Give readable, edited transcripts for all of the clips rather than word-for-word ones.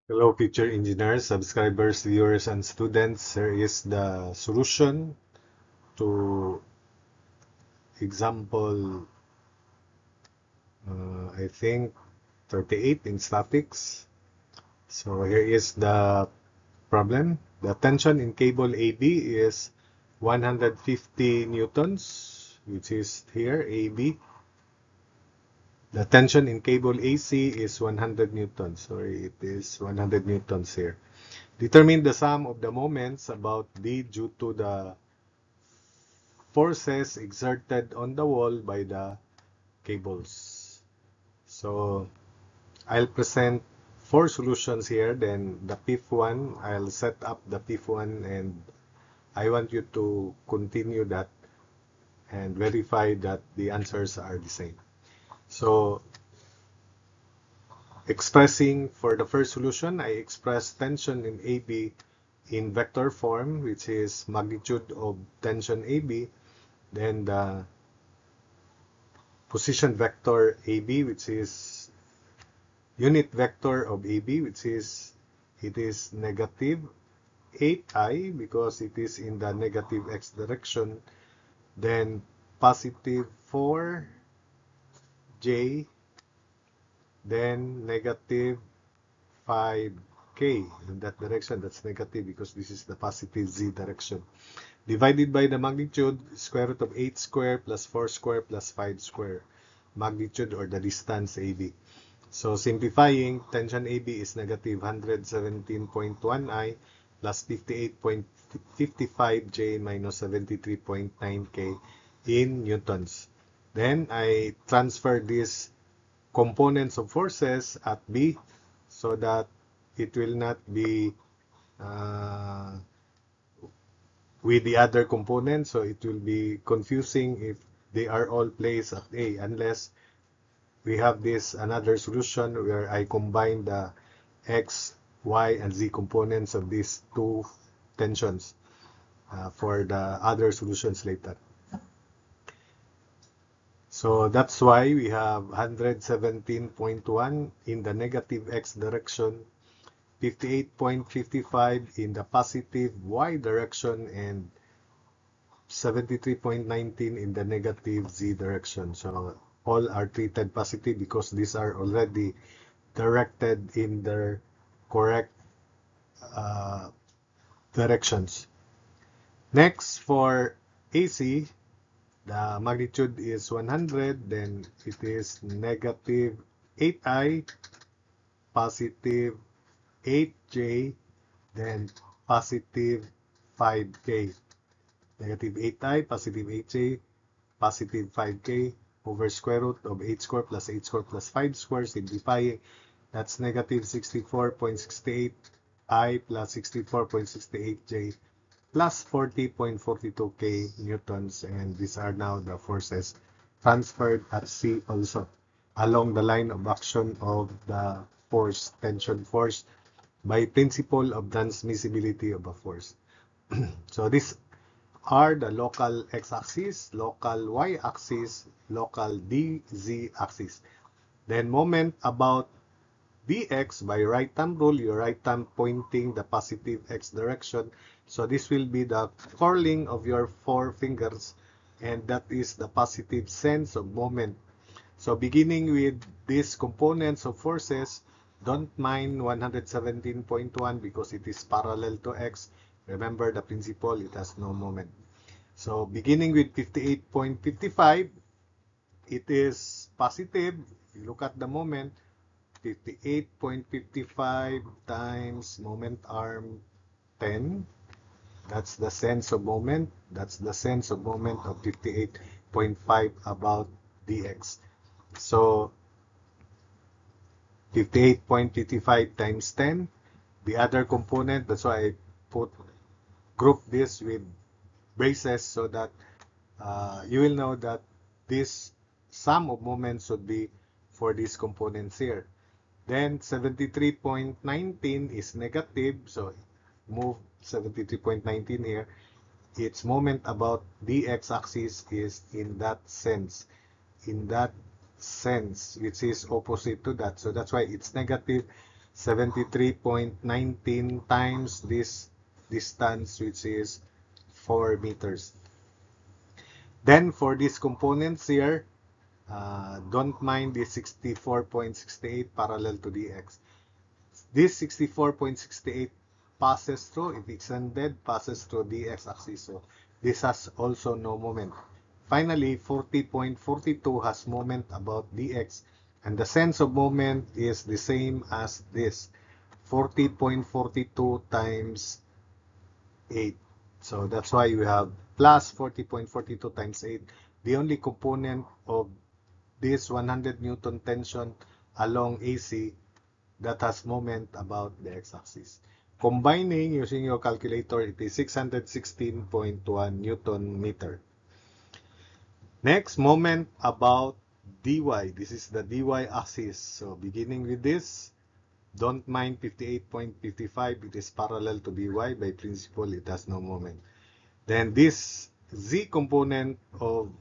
Hello, future engineers, subscribers, viewers, and students. Here is the solution to example, I think, 38 in statics. So here is the problem. The tension in cable AB is 150 newtons, which is here, AB. The tension in cable AC is 100 newtons. Sorry, it is 100 newtons here. Determine the sum of the moments about B due to the forces exerted on the wall by the cables. So I'll present four solutions here. Then the fifth one, I'll set up the fifth one, and I want you to continue that and verify that the answers are the same. So expressing for the first solution, I express tension in AB in vector form, which is magnitude of tension AB, then the position vector AB, which is unit vector of AB, which is it is negative 8i because it is in the negative x direction, then positive 4j, then negative 5k in that direction. That's negative because this is the positive z direction. Divided by the magnitude, square root of 8 square plus 4 square plus 5 square. Magnitude or the distance AB. So simplifying, tension AB is negative 117.1I plus 58.55J minus 73.9K in newtons. Then I transfer these components of forces at B so that it will not be with the other components, so it will be confusing if they are all placed at A, unless we have this another solution where I combine the X, Y, and Z components of these two tensions for the other solutions later. So that's why we have 117.1 in the negative X direction, 58.55 in the positive Y direction, and 73.19 in the negative Z direction. So all are treated positive because these are already directed in their correct directions. Next, for AC, the magnitude is 100, then it is negative 8i, positive 8j, then positive 5k. Negative 8i, positive 8j, positive 5k over square root of 8 square plus 8 square plus 5 square, simplifying, that's negative 64.68i plus 64.68j plus 40.42k newtons, and these are now the forces transferred at C also along the line of action of the force, tension force, by principle of transmissibility of a force. So these are the local x-axis, local y-axis, local dz-axis. Then moment about dx, by right thumb rule, your right thumb pointing the positive x direction. So this will be the curling of your four fingers, and that is the positive sense of moment. So beginning with these components of forces, don't mind 117.1 because it is parallel to x. Remember the principle, it has no moment. So beginning with 58.55, it is positive. If you look at the moment, 58.55 times moment arm 10. That's the sense of moment. That's the sense of moment of 58.5 about dx. So 58.55 times 10. The other component, that's why I group this with braces so that you will know that this sum of moments should be for these components here. Then 73.19 is negative, so move 73.19 here. Its moment about the x-axis is in that sense, which is opposite to that. So that's why it's negative 73.19 times this distance, which is 4 meters. Then for these components here, don't mind the 64.68 parallel to dx. This 64.68 passes through, if extended, passes through the x-axis. So this has also no moment. Finally, 40.42 has moment about dx, and the sense of moment is the same as this, 40.42 times 8. So that's why we have plus 40.42 times 8. The only component of this 100 Newton tension along AC that has moment about the x-axis. Combining using your calculator, it is 616.1 Newton meter. Next, moment about dy. This is the dy axis. So beginning with this, don't mind 58.55. It is parallel to dy. By principle, it has no moment. Then this z component of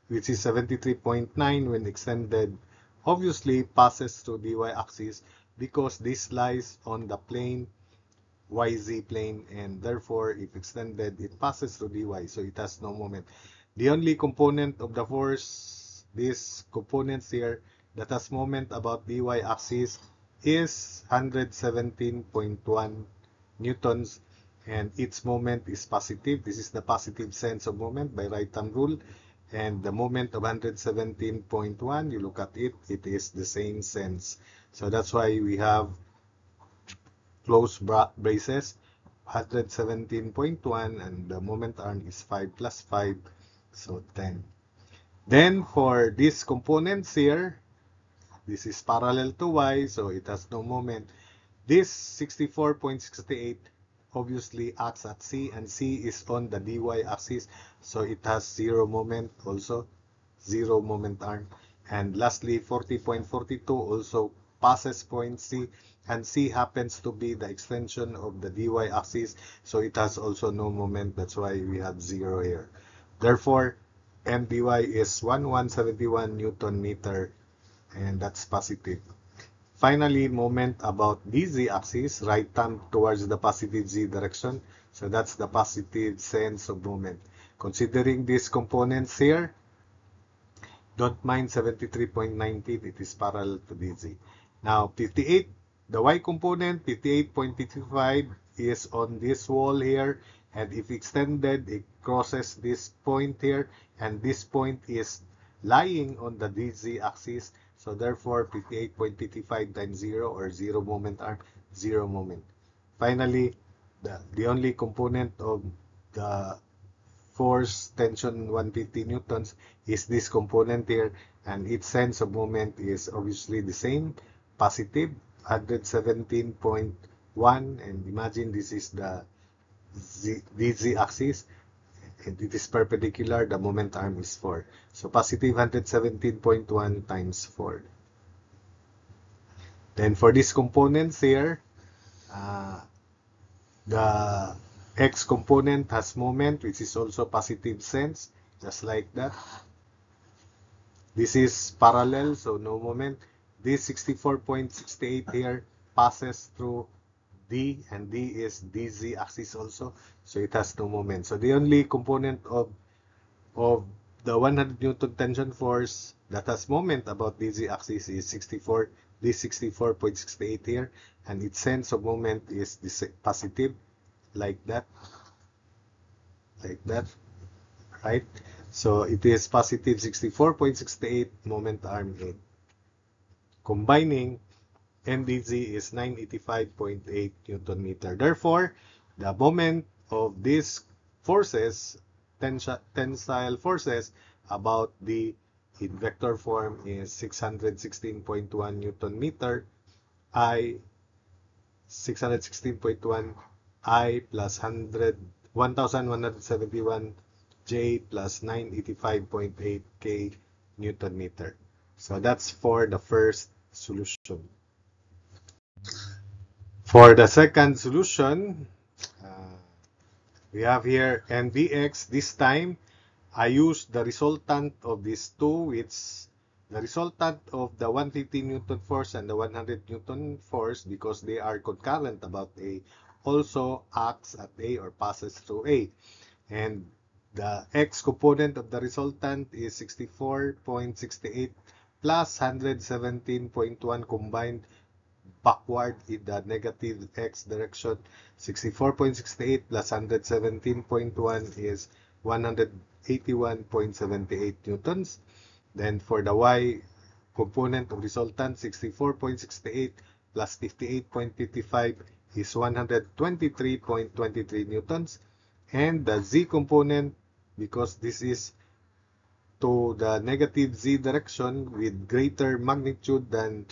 which is 73.9 when extended, obviously passes through dy axis because this lies on the plane YZ plane, and therefore if extended it passes through dy, so it has no moment. The only component of the force, these components here, that has moment about dy axis is 117.1 newtons, and its moment is positive. This is the positive sense of moment by right hand rule, and the moment of 117.1, you look at it, it is the same sense. So that's why we have close braces, 117.1, and the moment arm is 5 plus 5, so 10. Then for these components here, this is parallel to y, so it has no moment. This 64.68 obviously acts at C, and C is on the dy axis, so it has zero moment also, zero moment arm. And lastly, 40.42 also passes point C, and C happens to be the extension of the dy axis, so it has also no moment. That's why we have zero here. Therefore, MDY is 1171 Newton meter, and that's positive. Finally, moment about the z-axis, right thumb towards the positive z direction. So that's the positive sense of moment. Considering these components here, don't mind 73.19, it is parallel to dz. Now, 58, the y component, 58.55 is on this wall here, and if extended, it crosses this point here, and this point is lying on the dz axis. So therefore, 58.55 times 0, or 0 moment arm, 0 moment. Finally, the only component of the force tension 150 newtons is this component here, and its sense of moment is obviously the same, positive, 117.1, and imagine this is the z axis, and it is perpendicular, the moment arm is 4. So positive 117.1 times 4. Then for these components here, the x component has moment, which is also positive sense, just like that. This is parallel, so no moment. This 64.68 here passes through D, and D is dz axis also, so it has no moment. So the only component of the 100 Newton tension force that has moment about dz axis is 64, this 64.68 here, and its sense of moment is this positive, like that, right? So it is positive 64.68 moment arm 8. Combining, MdZ is 985.8 Newton meter. Therefore, the moment of these forces, tensile forces, about the in vector form is 616.1 Newton meter, I 616.1 I plus 1171 J plus 985.8 K Newton meter. So that's for the first solution. For the second solution, we have here mdx. This time, I use the resultant of these two, which the resultant of the 150 Newton force and the 100 Newton force, because they are concurrent about A, also acts at A or passes through A. And the X component of the resultant is 64.68 plus 117.1 combined backward in the negative X direction. 64.68 plus 117.1 is 181.78 newtons. Then for the Y component of resultant, 64.68 plus 58.55 is 123.23 newtons. And the Z component, because this is to the negative Z direction with greater magnitude than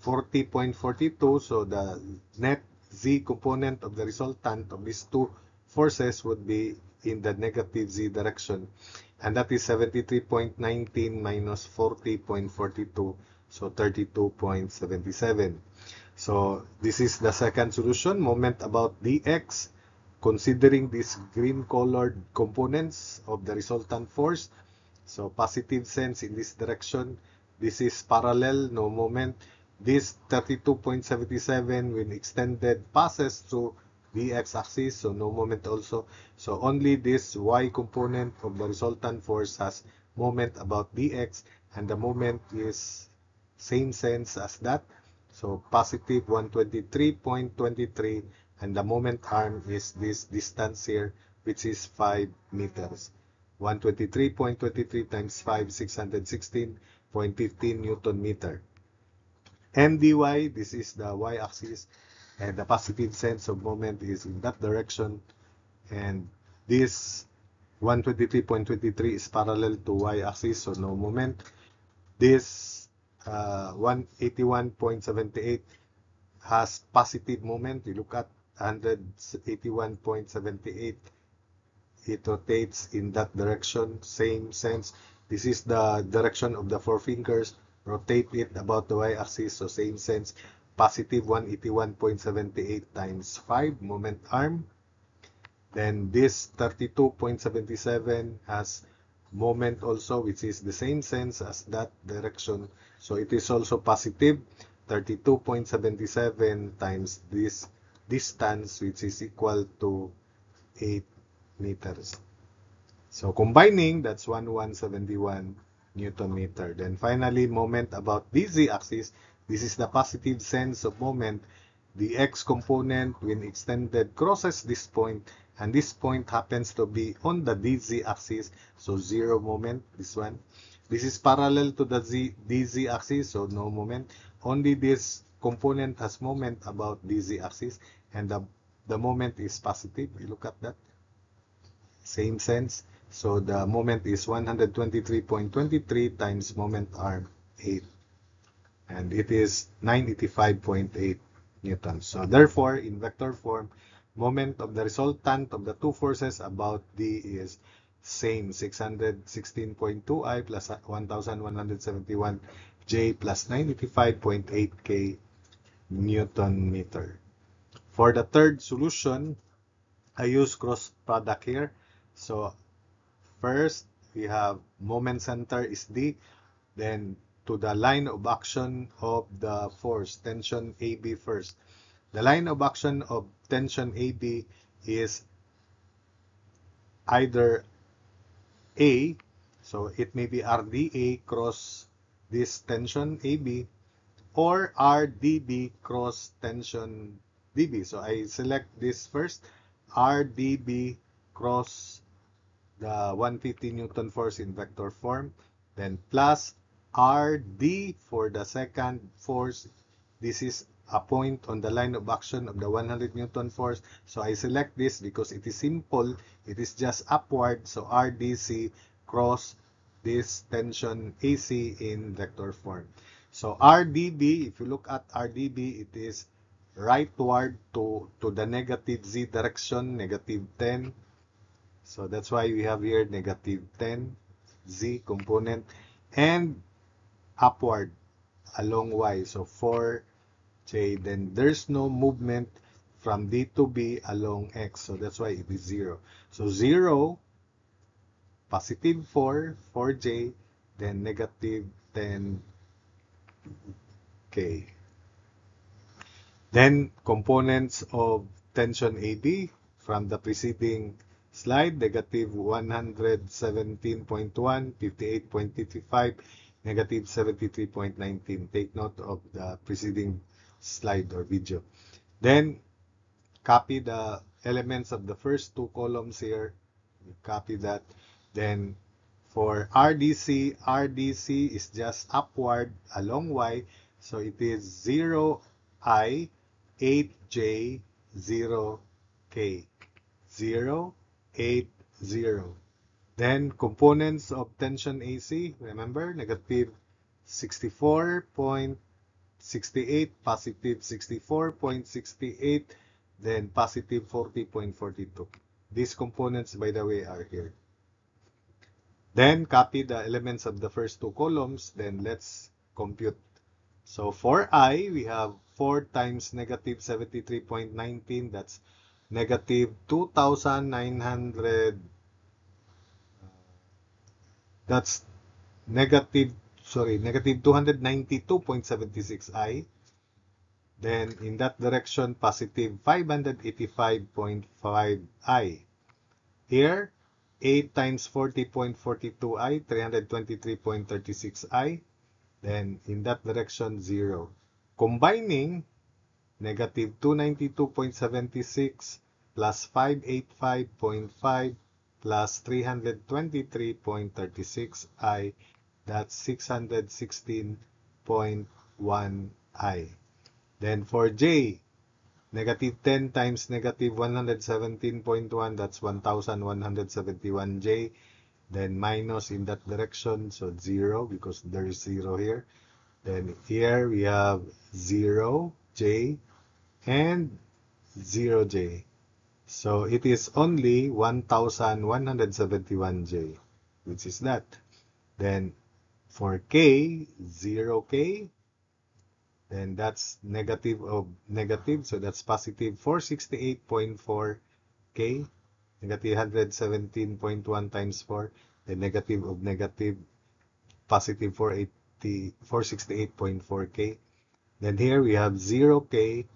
40.42, so the net Z component of the resultant of these two forces would be in the negative Z direction, and that is 73.19 minus 40.42, so 32.77. So this is the second solution, moment about dx, considering these green colored components of the resultant force. So positive sense in this direction. This is parallel, no moment. This 32.77 when extended passes through the x-axis, so no moment also. So only this y component of the resultant force has moment about dx, and the moment is same sense as that. So positive 123.23, and the moment arm is this distance here, which is 5 meters. 123.23 times 5, 616.15 Newton meter. MDY, this is the y-axis, and the positive sense of moment is in that direction. And this 123.23 is parallel to y-axis, so no moment. This 181.78 has positive moment. You look at 181.78. It rotates in that direction, same sense. This is the direction of the four fingers. Rotate it about the y-axis, so same sense. Positive 181.78 times 5 moment arm. Then this 32.77 has moment also, which is the same sense as that direction. So it is also positive 32.77 times this distance, which is equal to 8 meters. So combining, that's 1171 Newton meter. Then finally, moment about the z-axis. This is the positive sense of moment. The x component, when extended, crosses this point, and this point happens to be on the dz axis, so zero moment, this one. This is parallel to the dz axis, so no moment. Only this component has moment about dz axis, and the moment is positive. You look at that. Same sense. So the moment is 123.23 times moment arm 8. And it is 985.8 newtons. So therefore, in vector form, moment of the resultant of the two forces about D is same, 616.2 I plus 1171 J plus 985.8 K Newton meter. For the third solution, I use cross product here. So first, we have moment center is D, then to the line of action of the force, tension AB first. The line of action of tension AB is either A, so it may be RDA cross this tension AB, or RDB cross tension DB. So I select this first, RDB cross the 150 Newton force in vector form, then plus RD for the second force. This is a point on the line of action of the 100 Newton force. So I select this because it is simple. It is just upward. So RDC cross this tension AC in vector form. So RDB, if you look at RDB, it is rightward to the negative Z direction, negative 10. So that's why we have here negative 10 Z component, and upward along Y. So 4J, then there's no movement from D to B along X. So that's why it is 0. So 0, positive 4, 4J, then negative 10 K. Then components of tension AB from the preceding slide, negative 117.1, 58.55, negative 73.19. Take note of the preceding slide or video. Then copy the elements of the first two columns here. Copy that. Then for RDC, RDC is just upward along Y. So it is 0I, 8J, 0K. 0, 8, 0. Then components of tension AC, remember, negative 64.68, positive 64.68, then positive 40.42. These components, by the way, are here. Then copy the elements of the first two columns, then let's compute. So for I, we have 4 times negative 73.19, that's negative 2,900, that's negative 292.76 I. Then in that direction, positive 585.5 I. Here, 8 times 40.42 I, 323.36 I. Then in that direction, 0. Combining negative 292.76 plus 585.5 plus 323.36 I, that's 616.1 I. Then for J, negative 10 times negative 117.1, that's 1,171 J. Then minus in that direction, so 0 because there is 0 here. Then here we have 0 J and 0 J. So it is only 1,171 J, which is that. Then for K, 0 K, then that's negative of negative, so that's positive 468.4 K, negative 117.1 times 4, then negative of negative, positive 468.4 K. Then here we have 0 K,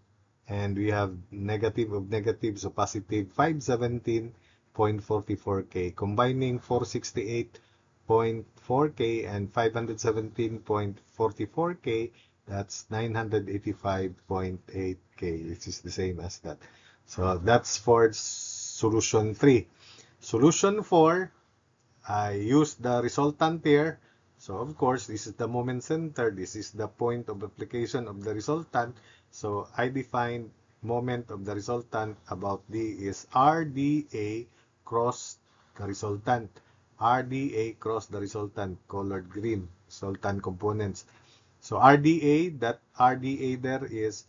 and we have negative of negative, so positive 517.44 K. Combining 468.4 K and 517.44 K, that's 985.8 K, which is the same as that. So that's for solution 3. Solution 4, I use the resultant here. So of course, this is the moment center. This is the point of application of the resultant. So I define moment of the resultant about D is RDA cross the resultant. RDA cross the resultant, colored green, resultant components. So RDA, that RDA there is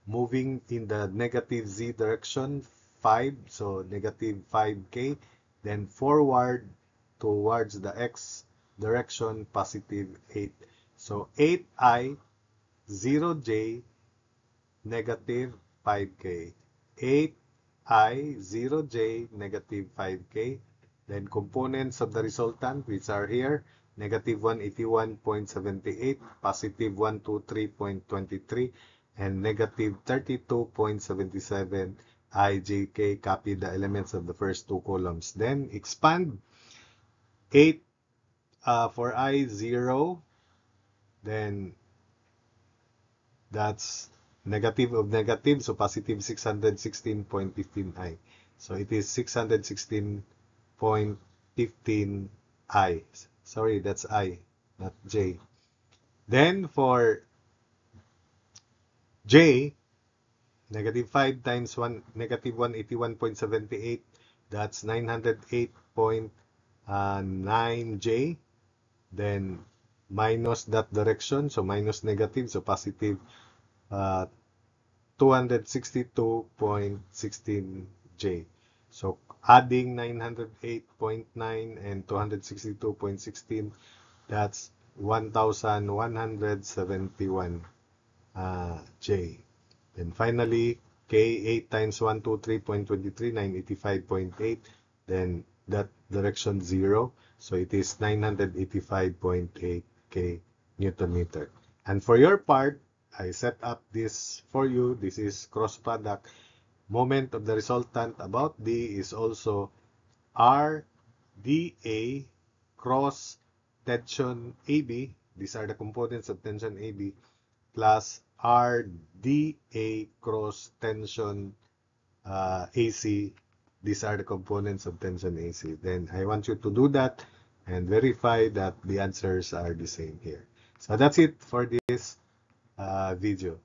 moving in the negative Z direction, 5, so negative 5K, then forward towards the X direction, positive 8. So 8I, 0J, negative 5K. 8I, 0J, negative 5K. Then components of the resultant, which are here, negative 181.78, positive 123.23, and negative 32.77 IJK. Copy the elements of the first two columns. Then expand 8 for I 0, then that's negative of negative, so positive 616.15 I. So it is 616.15 I. Sorry, that's I, not J. Then for J, negative 5 times 1, negative 181.78, that's 908.9 J. Then minus that direction, so minus negative, so positive 262.16 J. So adding 908.9 and 262.16, that's 1,171 J. Then finally, K 8 times 123.23, 985.8, then that direction 0. So it is 985.8 K Newton meter. And for your part, I set up this for you. This is cross product. Moment of the resultant about D is also RDA cross tension AB. These are the components of tension AB plus RDA cross tension AC. These are the components of tension AC. Then I want you to do that and verify that the answers are the same here. So that's it for this video.